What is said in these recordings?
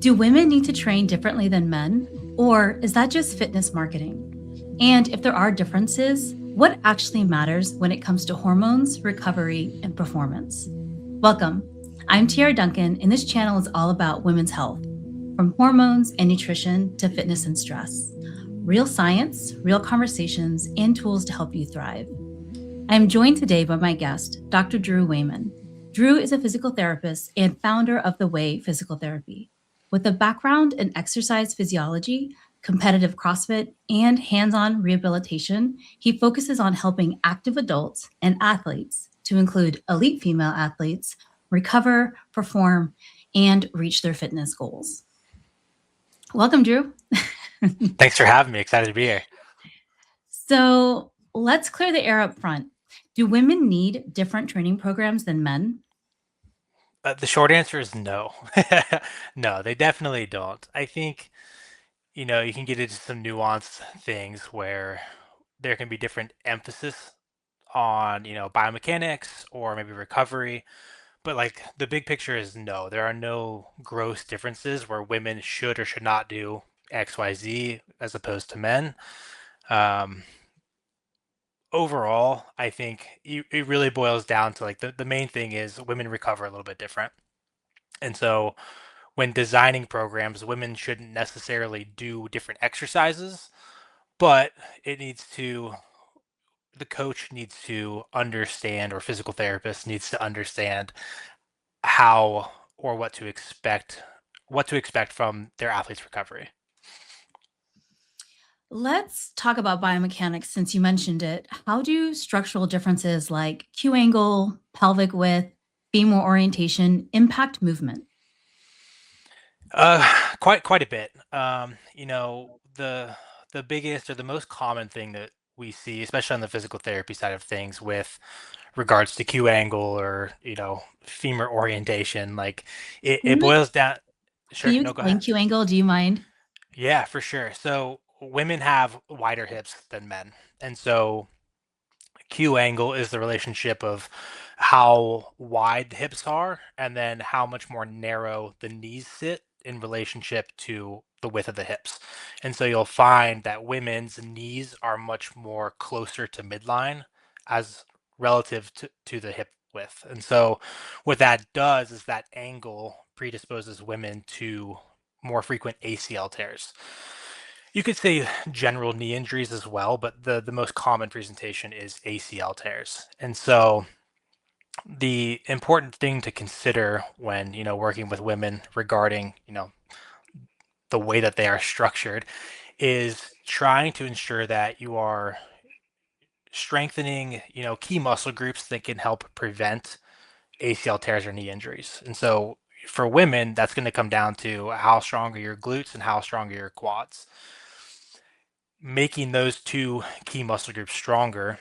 Do women need to train differently than men, or is that just fitness marketing? And if there are differences, what actually matters when it comes to hormones, recovery, and performance? Welcome. I'm Tiara Duncan, and this channel is all about women's health, from hormones and nutrition to fitness and stress. Real science, real conversations, and tools to help you thrive. I am joined today by my guest, Dr. Drew Wayman. Drew is a physical therapist and founder of The Way Physical Therapy. With a background in exercise physiology, competitive CrossFit, and hands on rehabilitation, he focuses on helping active adults and athletes, to include elite female athletes, recover, perform, and reach their fitness goals. Welcome, Drew. Thanks for having me. Excited to be here. So let's clear the air up front. Do women need different training programs than men? The short answer is no. No, they definitely don't. I think, you can get into some nuanced things where there can be different emphasis on, biomechanics or maybe recovery. But like the big picture is no, there are no gross differences where women should or should not do XYZ as opposed to men. Um, Overall, I think it really boils down to like the main thing is women recover a little bit different. And so when designing programs, women shouldn't necessarily do different exercises, but it needs to, the coach needs to understand, or physical therapist needs to understand how or what to expect from their athlete's recovery. Let's talk about biomechanics since you mentioned it. How do structural differences like Q angle, pelvic width, femur orientation impact movement? Uh, quite a bit. The biggest or the most common thing that we see, especially on the physical therapy side of things, with regards to Q angle or femur orientation, like it Can you, boils down. can Sure, you no, go explain ahead. Q angle? Do you mind? Yeah, for sure. So women have wider hips than men, and so Q angle is the relationship of how wide the hips are and then how much more narrow the knees sit in relationship to the width of the hips. And so you'll find that women's knees are much more closer to midline as relative to the hip width. And so what that does is that angle predisposes women to more frequent ACL tears. You could say general knee injuries as well, but the most common presentation is ACL tears. And so the important thing to consider when, working with women regarding, the way that they are structured is trying to ensure that you are strengthening, key muscle groups that can help prevent ACL tears or knee injuries. And so for women, that's going to come down to how strong are your glutes and how strong are your quads. Making those two key muscle groups stronger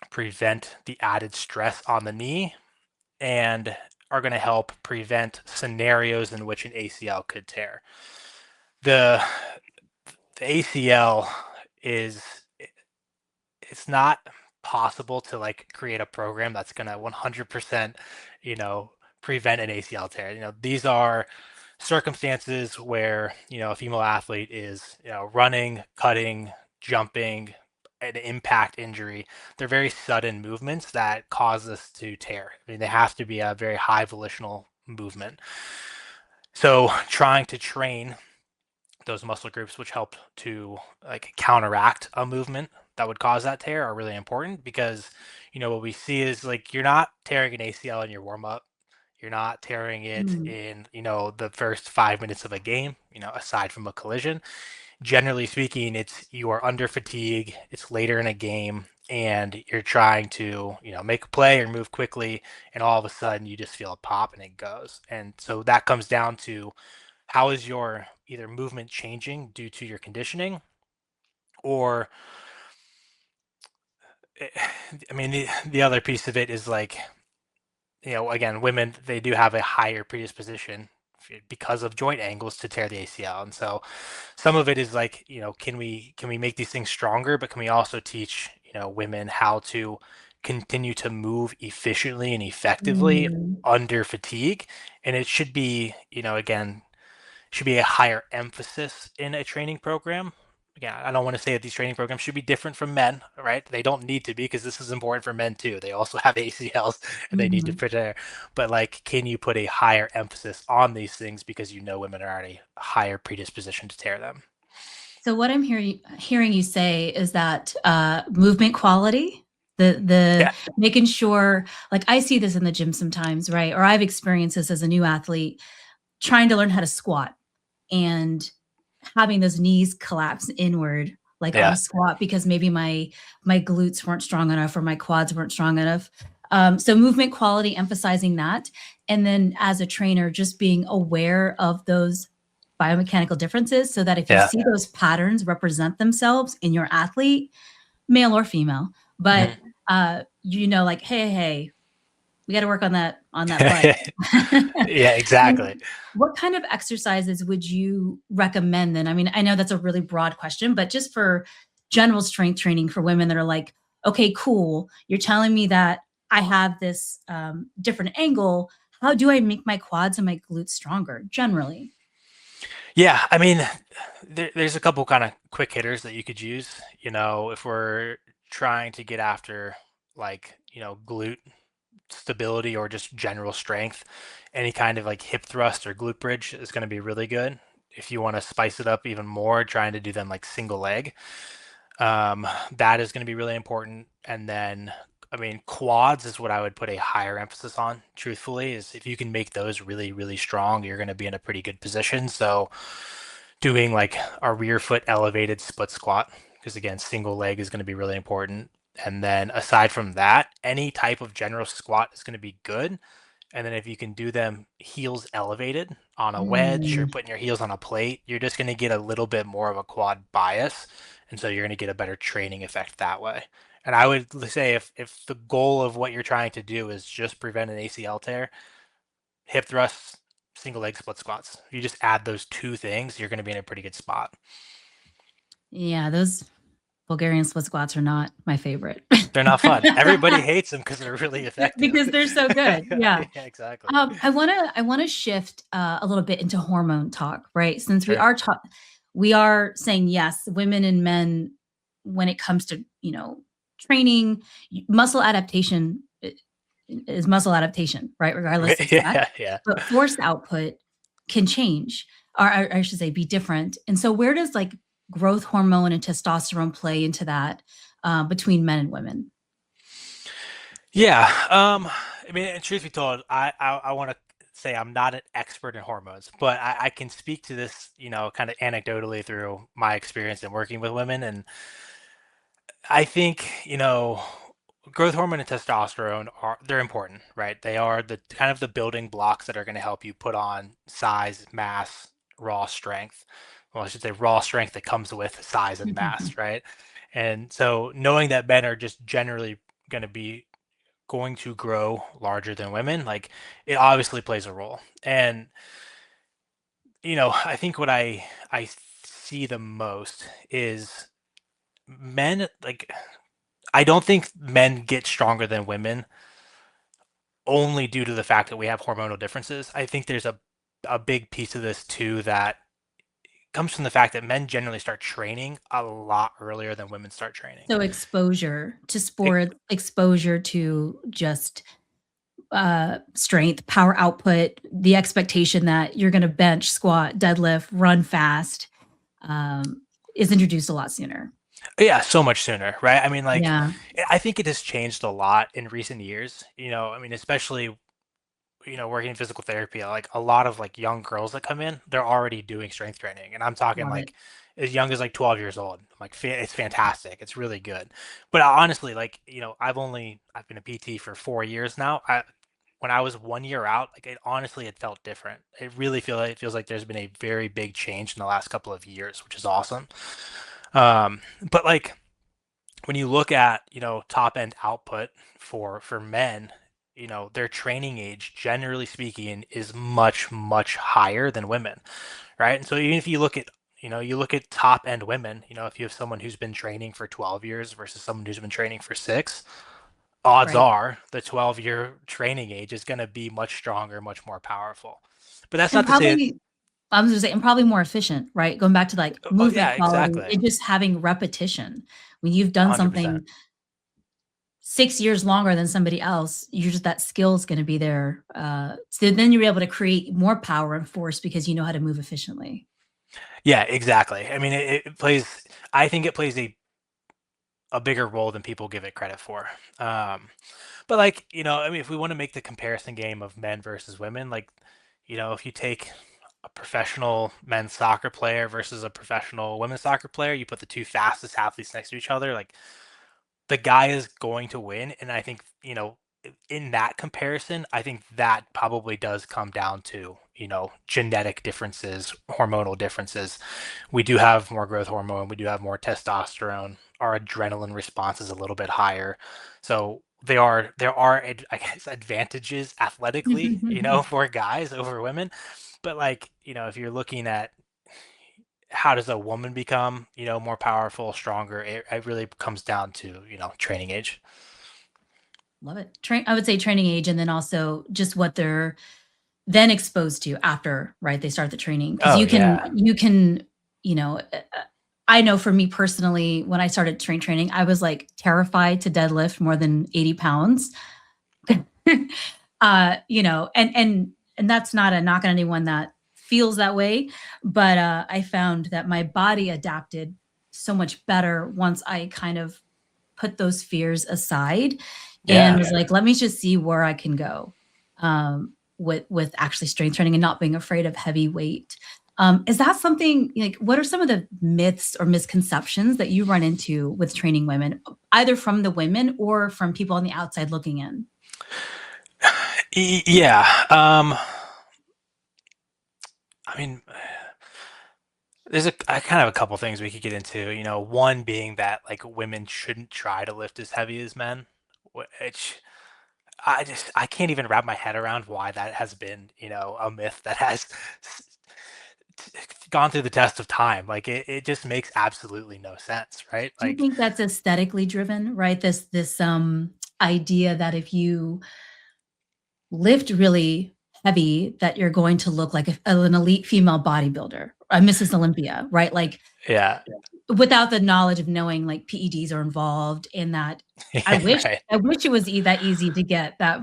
prevent the added stress on the knee and are going to help prevent scenarios in which an ACL could tear. The the ACL is it's not possible to like create a program that's going to 100%, you know, prevent an ACL tear. These are circumstances where, a female athlete is, running, cutting, jumping, an impact injury. They're very sudden movements that cause us to tear. I mean, they have to be a very high volitional movement. So trying to train those muscle groups which help to like counteract a movement that would cause that tear are really important because what we see is like you're not tearing an ACL in your warm up. You're not tearing it Hmm. in, the first 5 minutes of a game, aside from a collision. Generally speaking, it's you are under fatigue, it's later in a game, and you're trying to, make a play or move quickly, and all of a sudden you just feel a pop and it goes. And so that comes down to how is your either movement changing due to your conditioning or I mean the other piece of it is like again women they do have a higher predisposition because of joint angles to tear the ACL, and so some of it is like can we make these things stronger, but can we also teach women how to continue to move efficiently and effectively Mm. under fatigue. And it should be again should be a higher emphasis in a training program. Again, I don't want to say that these training programs should be different from men, right? They don't need to be, because this is important for men too. They also have ACLs and they need to Mhm. prepare. But like, can you put a higher emphasis on these things because you know women are already higher predisposition to tear them? So what I'm hearing you say is that movement quality, the Yeah, making sure, like I see this in the gym sometimes, right? Or I've experienced this as a new athlete, trying to learn how to squat and having those knees collapse inward like on a yeah, squat because maybe my glutes weren't strong enough or my quads weren't strong enough. So movement quality, emphasizing that, and then as a trainer, just being aware of those biomechanical differences, so that if you yeah. see those patterns represent themselves in your athlete, male or female, but Mhm. like, hey, we got to work on that butt. Yeah, exactly. And what kind of exercises would you recommend then? I mean, I know that's a really broad question, but just for general strength training for women that are like, okay, cool, you're telling me that I have this different angle. How do I make my quads and my glutes stronger generally? Yeah, I mean, there's a couple kind of quick hitters that you could use. If we're trying to get after, like, glute stability or just general strength, any kind of like hip thrust or glute bridge is going to be really good. If you want to spice it up even more, trying to do them like single leg, um, that is going to be really important. And then, I mean, quads is what I would put a higher emphasis on, truthfully, is if you can make those really, really strong, you're going to be in a pretty good position. So, doing like a rear foot elevated split squat, because again, single leg is going to be really important. And then aside from that, any type of general squat is going to be good. And then if you can do them heels elevated on a wedge or Mm, putting your heels on a plate, you're just going to get a little bit more of a quad bias. And so you're going to get a better training effect that way. And I would say, if the goal of what you're trying to do is just prevent an ACL tear, hip thrusts, single leg split squats. If you just add those two things, you're going to be in a pretty good spot. yeah, those Bulgarian split squats are not my favorite. They're not fun. Everybody hates them because they're really effective. Because they're so good. Yeah. Yeah, exactly. I wanna shift a little bit into hormone talk, right? Since Sure. we are saying yes, women and men, when it comes to training, muscle adaptation is muscle adaptation, right? Regardless of sex, Yeah, yeah. but force output can change, or I should say, be different. And so, where does like growth hormone and testosterone play into that between men and women? Yeah. I mean, and truth be told, I want to say I'm not an expert in hormones, but I can speak to this, kind of anecdotally through my experience in working with women. And I think, growth hormone and testosterone they're important, right? They are the kind of the building blocks that are going to help you put on size, mass, raw strength. Well, I should say raw strength that comes with size and mass, right? And so knowing that men are just generally going to be going to grow larger than women, like, it obviously plays a role. And I think what I see the most is men, like, I don't think men get stronger than women only due to the fact that we have hormonal differences. I think there's a big piece of this too that comes from the fact that men generally start training a lot earlier than women start training. So exposure to It, sport, exposure to just strength, power output, the expectation that you're going to bench, squat, deadlift, run fast um, is introduced a lot sooner. yeah, so much sooner, right? I mean, like, Yeah, I think it has changed a lot in recent years. I mean, especially working in physical therapy, like a lot of like young girls that come in, they're already doing strength training, and I'm talking love it. like as young as like 12 years old. I'm like, it's fantastic, it's really good. But honestly, like, I've been a PT for 4 years now. When I was 1 year out, like, it honestly, it felt different. It feels like there's been a very big change in the last couple of years, which is awesome. But like, when you look at top end output for men, their training age, generally speaking, is much much higher than women, right? And so even if you look at top end women, if you have someone who's been training for 12 years versus someone who's been training for 6, odds Right. are the 12-year training age is going to be much stronger, much more powerful. But that's And not to say that. probably I was gonna say, and probably more efficient, right? Going back to like Oh movement yeah, quality exactly. and just having repetition. When you've done 100%. something 6 years longer than somebody else, you're just that skill is going to be there. So then you're able to create more power and force because you know how to move efficiently. Yeah, exactly. I mean, it plays. I think it plays a bigger role than people give it credit for. Um, but like, I mean, if we want to make the comparison game of men versus women, like, if you take a professional men's soccer player versus a professional women's soccer player, you put the two fastest athletes next to each other, like the guy is going to win. And I think, in that comparison, I think that probably does come down to, genetic differences, hormonal differences. We do have more growth hormone, we do have more testosterone, our adrenaline response is a little bit higher. So there are I guess advantages athletically, for guys over women. But like, if you're looking at how does a woman become, more powerful, stronger, it really comes down to, training age. Love it. I would say training age, and then also just what they're then exposed to after, right? They start the training because Oh you can, you know, I know for me personally, when I started training, I was like terrified to deadlift more than 80 pounds. And that's not a knock on anyone that feels that way, but I found that my body adapted so much better once I kind of put those fears aside and yeah. was like, let me just see where I can go with actually strength training and not being afraid of heavy weight. Is that something like what are some of the myths or misconceptions that you run into with training women, either from the women or from people on the outside looking in? Yeah. I mean, there's I kind of a couple things we could get into. One being that like women shouldn't try to lift as heavy as men, which I can't even wrap my head around why that has been, a myth that has gone through the test of time. Like it just makes absolutely no sense, right? Do you Like, think that's aesthetically driven, right? This idea that if you lift really heavy, that you're going to look like an elite female bodybuilder, a Mrs. Olympia, right? Like yeah, without the knowledge of knowing like PEDs are involved in that. I yeah, wish right. I wish it was that easy to get that,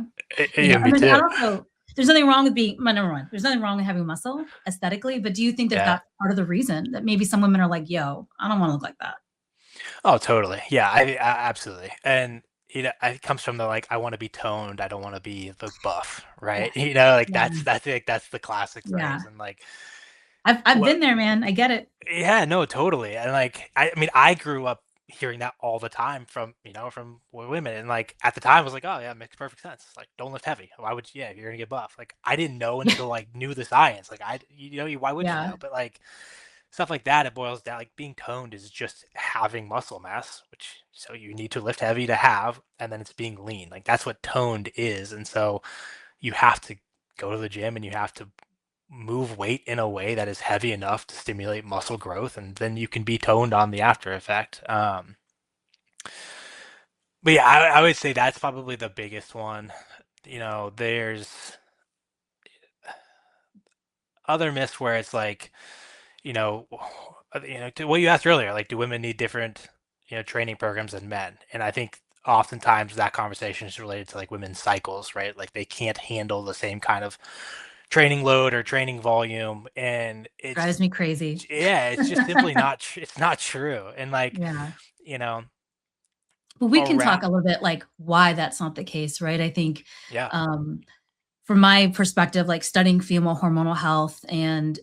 Yeah, I me mean, I too. also there's nothing wrong with being well, number one, there's nothing wrong with having muscle aesthetically, but do you think that Yeah. that's part of the reason that maybe some women are like, "Yo, I don't wanna look like that." Oh, totally. Yeah, absolutely. And it comes from the like, I want to be toned. I don't want to be the buff, right? Yes. Like Yeah, that's the classic yeah. phrase. And like, I've what? been there, man, I get it. Yeah, no, totally. And like, I mean, I grew up hearing that all the time from from women. And like at the time, I was like, oh yeah, it makes perfect sense. Like, don't lift heavy. Why would you? Yeah, you're gonna get buff. Like, I didn't know until like knew the science. Like, why would you Yeah, know? But like stuff like that, it boils down like being toned is just having muscle mass, which so you need to lift heavy to have, and then it's being lean. Like that's what toned is. And so you have to go to the gym and you have to move weight in a way that is heavy enough to stimulate muscle growth, and then you can be toned on the after effect. But yeah, I would say that's probably the biggest one. There's other myths where it's like, to what you asked earlier, like, do women need different, training programs than men? And I think oftentimes that conversation is related to like women's cycles, right? Like they can't handle the same kind of training load or training volume, and drives me crazy. yeah, it's just simply not. It's not true, and like, Yeah. you know, But we can around, talk a little bit like why that's not the case, right? I think, yeah, um, from my perspective, like studying female hormonal health, and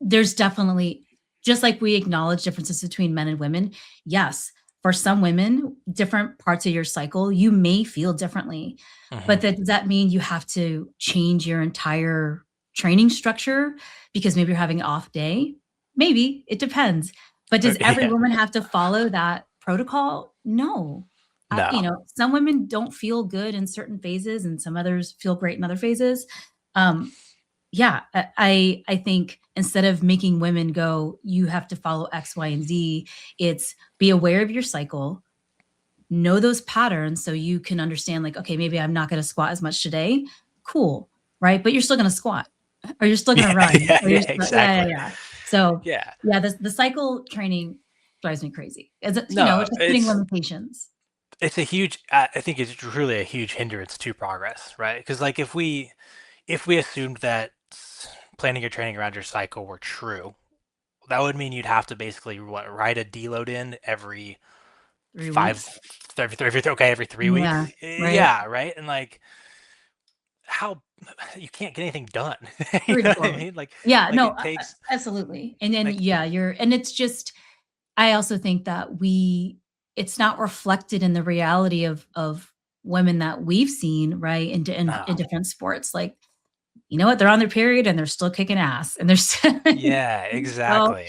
there's definitely, just like we acknowledge differences between men and women, yes, for some women, different parts of your cycle, you may feel differently. hmm But does that mean you have to change your entire training structure because maybe you're having an off day? Maybe, it depends. But does every yeah, woman have to follow that protocol? No. no, Some women don't feel good in certain phases and some others feel great in other phases. Um, yeah, I think instead of making women go, you have to follow X, Y, and Z, it's be aware of your cycle, know those patterns so you can understand like, okay, maybe I'm not going to squat as much today. Cool, right? But you're still going to squat. or you're still gonna Yeah, run, yeah, or you're yeah, still, yeah, yeah, exactly. yeah. So Yeah. yeah, the cycle training drives me crazy. Is it, No, it's just putting limitations. it's a huge I think it's truly a huge hindrance to progress, right? Because like if we assumed that planning your training around your cycle were true, that would mean you'd have to basically what, write a deload in every 5 3 weeks. every 3 Yeah, weeks? right. Yeah, right? And like how you can't get anything done. You know what I Straightforward. mean? Yeah, Like no, it takes absolutely. And then like yeah, and it's just, I also think that it's not reflected in the reality of women that we've seen, right, in oh, different sports. Like, you know what? They're on their period and they're still kicking ass and they're still, yeah, still exactly.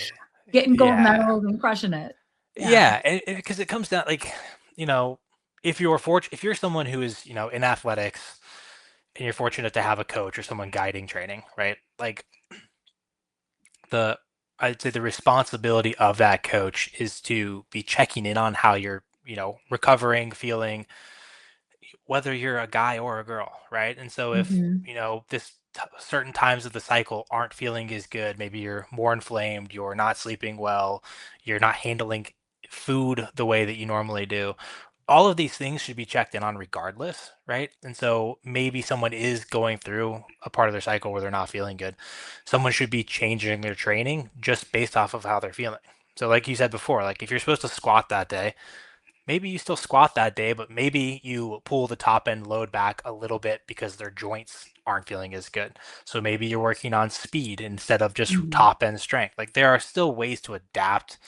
getting gold Yeah. medals and crushing it. Yeah. Yeah, and 'cause it comes down like, you know, if you're someone who is, in athletics and you're fortunate to have a coach or someone guiding training, right? Like the I'd say the responsibility of that coach is to be checking in on how you're, recovering, feeling, whether you're a guy or a girl, right? And so if, Mhm. certain times of the cycle aren't feeling as good, maybe you're more inflamed, you're not sleeping well, you're not handling food the way that you normally do. All of these things should be checked in on regardless, right? And so maybe someone is going through a part of their cycle where they're not feeling good. Someone should be changing their training just based off of how they're feeling. So like you said before, like if you're supposed to squat that day, maybe you still squat that day, but maybe you pull the top end load back a little bit because their joints aren't feeling as good. So maybe you're working on speed instead of just Mhm. top end strength. Like there are still ways to adapt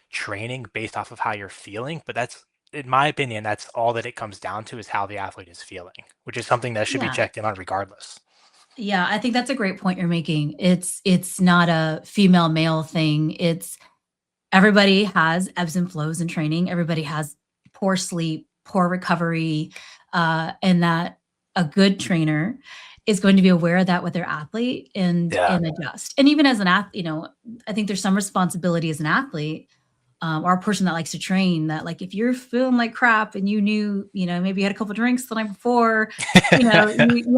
training based off of how you're feeling, but that's in my opinion, that's all that it comes down to is how the athlete is feeling, which is something that should be Yeah. checked in on regardless. Yeah, I think that's a great point you're making. It's not a female male thing. It's everybody has ebbs and flows in training. Everybody has poor sleep, poor recovery, and that a good trainer is going to be aware of that with their athlete Yeah. and adjust. And even as an athlete, I think there's some responsibility as an athlete, or a person that likes to train, that like if you're feeling like crap and you knew, maybe you had a couple drinks the night before, you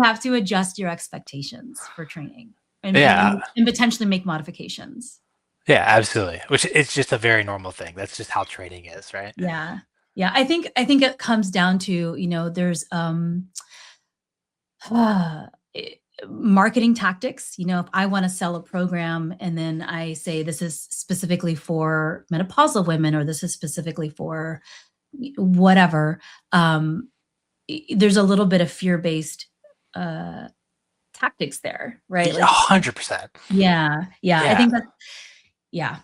have to adjust your expectations for training Yeah. and potentially make modifications. Yeah, absolutely. Which it's just a very normal thing. That's just how training is, right? Yeah. Yeah, I think it comes down to, there's, eh, marketing tactics. If I wanna sell a program and then I say this is specifically for menopausal women or this is specifically for whatever, there's a little bit of fear-based, uh, tactics there, right? Yeah, Like, 100%. yeah, yeah, I Yeah. think that, yeah,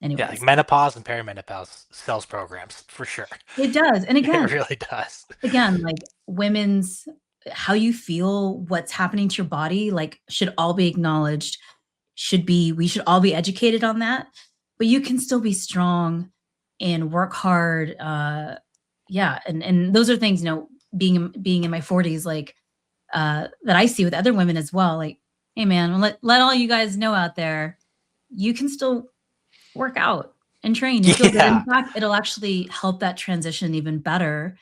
Yeah, like anyways. menopause and perimenopause sells programs for sure. It does, and It again, really does. like, women's how you feel, what's happening to your body, like, should all be acknowledged, we should all be educated on that, but you can still be strong and work hard, yeah, and those are things, being in my 40s, like, that I see with other women as well, like, "Hey, man, let all you guys know out there, you can still work out and train and feel good." In Yeah. fact, it'll actually help that transition even better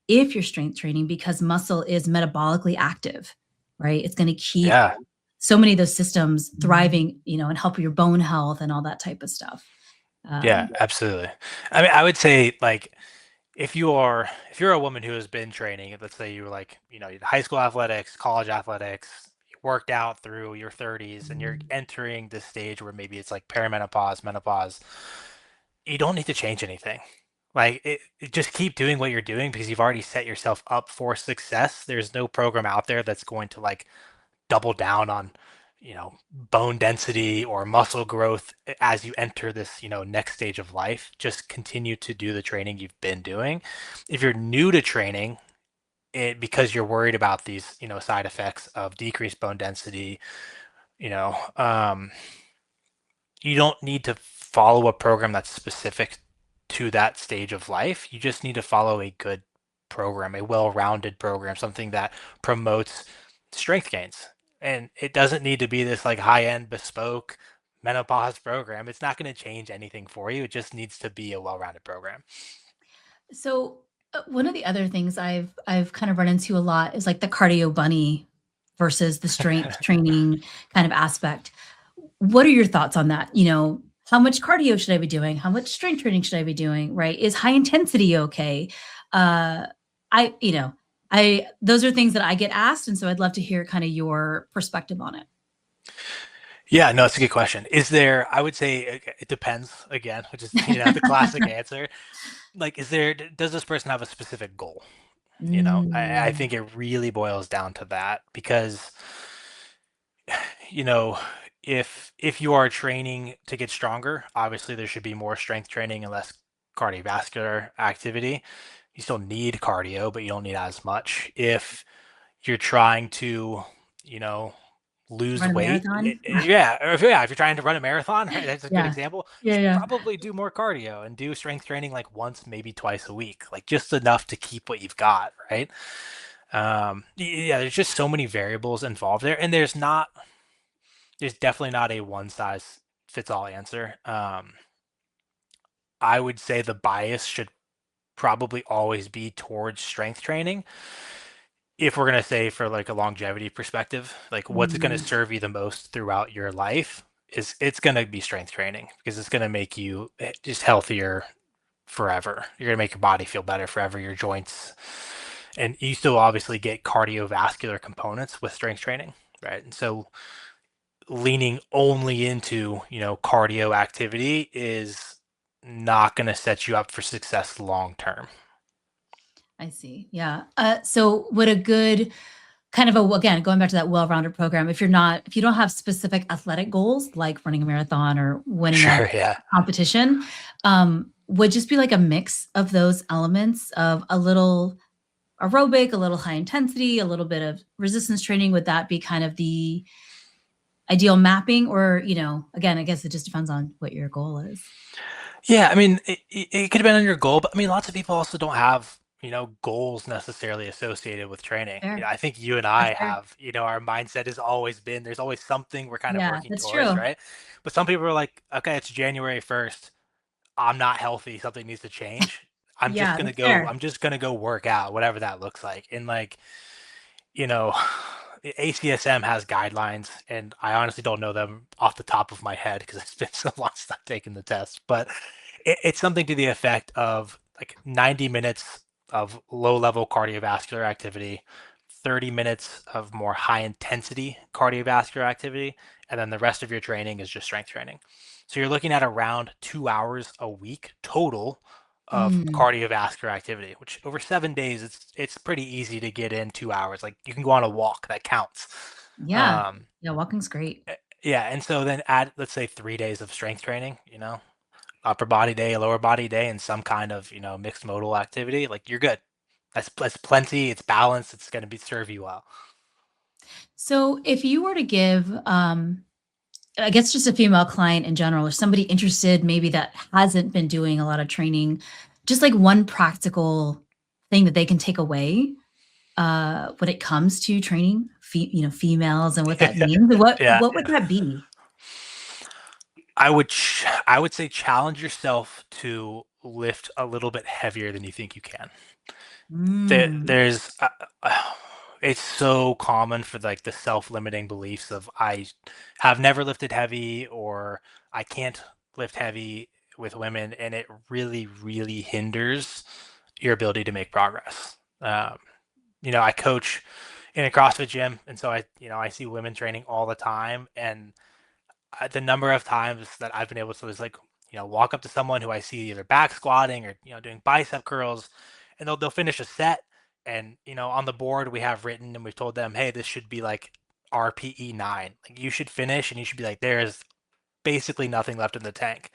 if you're strength training because muscle is metabolically active, right? It's gonna keep Yeah. so many of those systems thriving, and help your bone health and all that type of stuff. Yeah, absolutely. I mean, I would say like if you're a woman who has been training, let's say you were like, you high school athletics, college athletics, you worked out through your 30s and you're entering this stage where maybe it's like perimenopause, menopause, you don't need to change anything. Like just keep doing what you're doing because you've already set yourself up for success. There's no program out there that's going to like double down on bone density or muscle growth as you enter this next stage of life. Just continue to do the training you've been doing. If you're new to training because you're worried about these side effects of decreased bone density, you know um, you don't need to follow a program that's specific to that stage of life. You just need to follow a good program, a well-rounded program, something that promotes strength gains. And it doesn't need to be this like high-end bespoke menopause program. It's not going to change anything for you. It just needs to be a well-rounded program. So, one of the other things I've kind of run into a lot is like the cardio bunny versus the strength training kind of aspect. What are your thoughts on that? How much cardio should I be doing? How much strength training should I be doing? Right? Is high intensity okay? Uh, I, you know, those are things that I get asked, and so I'd love to hear kind of your perspective on it. Yeah, no, it's a good question. Is there, I would say it depends again, which is, the classic answer. Like, does this person have a specific goal? I Mm, think it really boils down to that because, you know, if you are training to get stronger, obviously there should be more strength training and less cardiovascular activity. You still need cardio, but you don't need as much. If you're trying to, you know, lose run a weight, marathon? if you're trying to run a marathon, right, that's a good Yeah. example. You Yeah, should yeah. probably do more cardio and do strength training like once, maybe twice a week, like just enough to keep what you've got, right? Yeah, there's just so many variables involved there, and there's definitely not a one size fits all answer. I would say the bias should probably always be towards strength training. If we're going to say for like a longevity perspective, like what's going to Mhm. serve you the most throughout your life is it's going to be strength training because it's going to make you just healthier forever. You're going to make your body feel better forever, your joints. And you still obviously get cardiovascular components with strength training, right? And so leaning only into, cardio activity is not going to set you up for success long term. I see. Yeah. So would a good kind of again, going back to that well-rounded program, if you don't have specific athletic goals like running a marathon or winning a Sure, yeah. competition, would just be like a mix of those elements of a little aerobic, a little high intensity, a little bit of resistance training. Would that be kind of the ideal mapping? Or, again, I guess it just depends on what your goal is. Yeah, I mean, it could depend on your goal, but I mean, lots of people also don't have, goals necessarily associated with training. Fair. I think you and That's I fair. have, our mindset has always been there's always something we're kind of Yeah, working that's towards, true. right? But some people are like, okay, it's January 1st. I'm not healthy. Something needs to change. Yeah, that's fair. I'm just gonna go work out, whatever that looks like. And like, you know, ACSM has guidelines, and I honestly don't know them off the top of my head because it's been so long since I've taken the test. But it's something to the effect of like 90 minutes of low-level cardiovascular activity, 30 minutes of more high-intensity cardiovascular activity, and then the rest of your training is just strength training. So you're looking at around 2 hours a week total of Mm, cardiovascular activity, which over 7 days, it's pretty easy to get in 2 hours. Like you can go on a walk, that counts. yeah. Um, Yeah, walking's great. yeah, and so then add, let's say, 3 days of strength training, upper body day, lower body day, and some kind of, mixed modal activity, like you're good. That's plenty. It's balanced. It's going to be serve you well. So if you were to give, I guess just a female client in general, or somebody interested maybe that hasn't been doing a lot of training, just like one practical thing that they can take away when it comes to training, females and what that means, Yeah, what would yeah. that be? I would say challenge yourself to lift a little bit heavier than you think you can. Mm, There's it's so common for like the self-limiting beliefs of I have never lifted heavy or I can't lift heavy with women, and it really, really hinders your ability to make progress. I coach in a CrossFit gym, and so I see women training all the time, and the number of times that I've been able to just like walk up to someone who I see either back squatting or doing bicep curls, and they'll finish a set, and on the board we have written and we've told them, hey, this should be like RPE 9. Like you should finish, and you should be like, there is basically nothing left in the tank,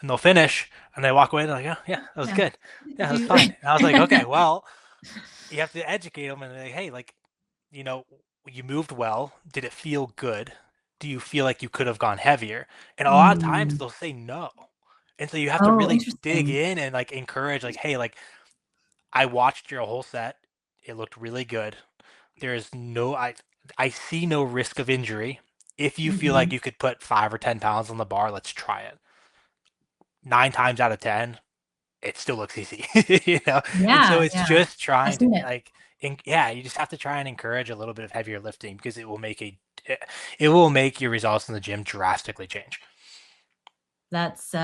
and they'll finish and they walk away. They're like, oh yeah, that was yeah. good, yeah, that was Do fine. And I was like, okay, well, you have to educate them and like, hey, like, you know, you moved well. Did it feel good? Do you feel like you could have gone heavier? And a lot of times Mm. they'll say no. And so you have to Oh, really dig interesting. in and like encourage, like, hey, like I watched your whole set. It looked really good. There is no I see no risk of injury. If you feel like Mhm. you could put 5 or 10 pounds on the bar, let's try it. 9 times out of 10, it still looks easy. And so Yeah, it's yeah. just I've trying to seen it. like yeah, you just have to try and encourage a little bit of heavier lifting because it will make your results in the gym drastically change. That's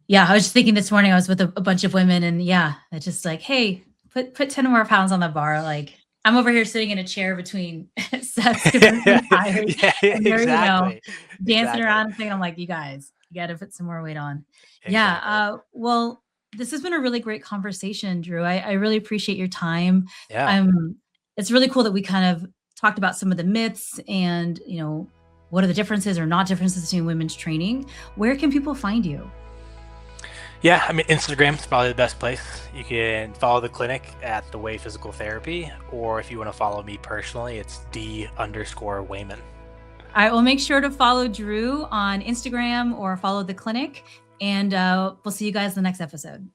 yeah, I was just thinking this morning, I was with a bunch of women, and yeah, it's just like, hey, put 10 more pounds on the bar. Like, I'm over here sitting in a chair between sets because I'm so tired. Yeah, yeah, And they're, exactly. dancing Exactly. around and saying, I'm like, you guys, you got to put some more weight on. Yeah. Exactly. Well, this has been a really great conversation, Drew. I really appreciate your time. Yeah. Um, it's really cool that we kind of talked about some of the myths and, what are the differences or not differences between women's training. Where can people find you? Yeah, I mean, Instagram's probably the best place. You can follow the clinic at The Way Physical Therapy, or if you want to follow me personally, it's D_Wayman. I will make sure to follow Drew on Instagram or follow the clinic. And we'll see you guys in the next episode.